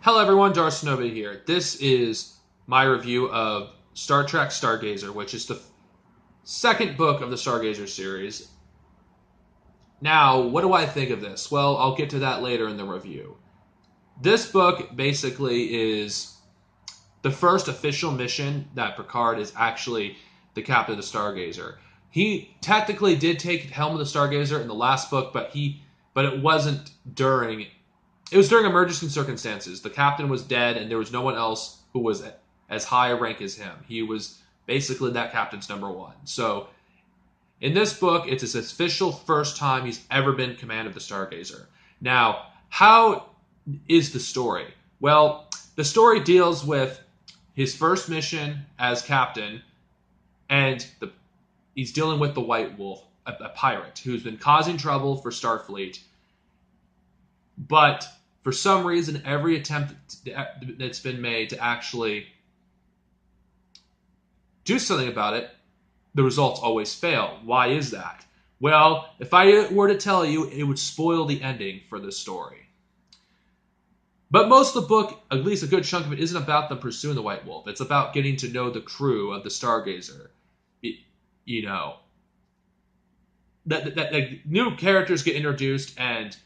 Hello everyone, Darcinobi here. This is my review of Star Trek Stargazer, which is the second book of the Stargazer series. Now, what do I think of this? Well, I'll get to that later in the review. This book basically is the first official mission that Picard is actually the captain of the Stargazer. He technically did take helm of the Stargazer in the last book, but it wasn't during it was during emergency circumstances. The captain was dead, and there was no one else who was as high a rank as him. He was basically that captain's number one. So, in this book, it's his official first time he's ever been in command of the Stargazer. Now, how is the story? Well, the story deals with his first mission as captain, and he's dealing with the White Wolf, a pirate who's been causing trouble for Starfleet. But for some reason, every attempt that's been made to actually do something about it, the results always fail. Why is that? Well, if I were to tell you, it would spoil the ending for this story. But most of the book, at least a good chunk of it, isn't about them pursuing the White Wolf. It's about getting to know the crew of the Stargazer. You know, that new characters get introduced, and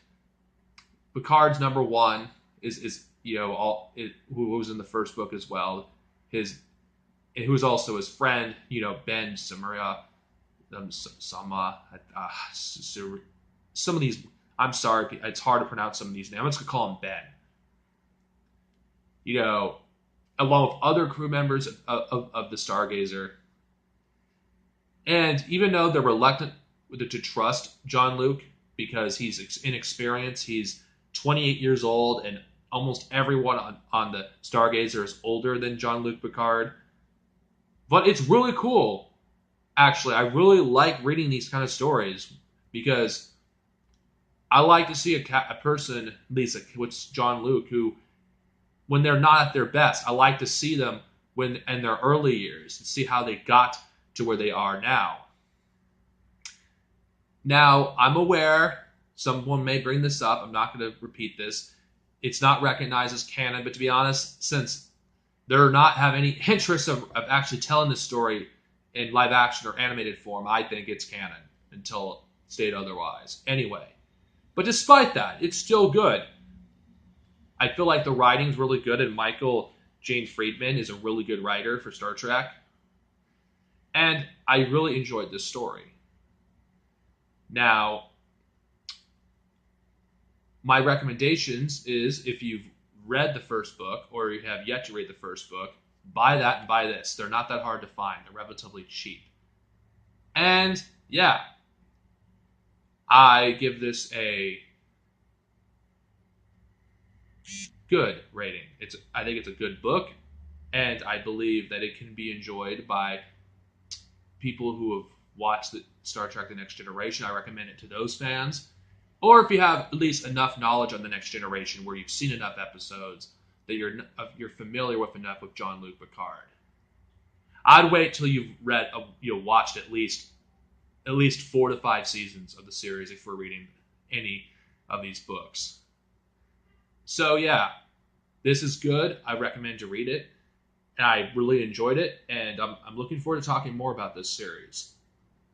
Picard's number one is who was in the first book as well. Who's also his friend, Ben Samaria, Sama. Some of these, I'm sorry, it's hard to pronounce some of these names. I'm just gonna call him Ben. Along with other crew members of the Stargazer, and even though they're reluctant to trust Jean-Luc because he's inexperienced, he's 28 years old, and almost everyone on the Stargazer is older than Jean-Luc Picard. But it's really cool, actually. I really like reading these kind of stories because I like to see a person, at least with Jean-Luc, who, when they're not at their best, I like to see them when in their early years and see how they got to where they are now. Now, I'm aware someone may bring this up. I'm not going to repeat this. It's not recognized as canon, but to be honest, since they're not have any interest of actually telling the story in live action or animated form, I think it's canon until stated otherwise. Anyway, but despite that, it's still good. I feel like the writing's really good, and Michael Jane Friedman is a really good writer for Star Trek. And I really enjoyed this story. Now, my recommendations is if you've read the first book or you have yet to read the first book, buy that and buy this. They're not that hard to find. They're relatively cheap. And yeah, I give this a good rating. I think it's a good book, and I believe that it can be enjoyed by people who have watched the Star Trek: The Next Generation. I recommend it to those fans. Or if you have at least enough knowledge on The Next Generation where you've seen enough episodes that you're familiar with enough with Jean-Luc Picard. I'd wait till you've watched at least 4 to 5 seasons of the series if we're reading any of these books. So yeah, this is good. I recommend to read it, and I really enjoyed it, and I'm looking forward to talking more about this series.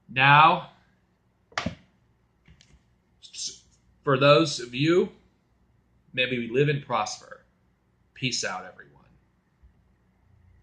Now, for those of you, maybe we live and prosper. Peace out, everyone.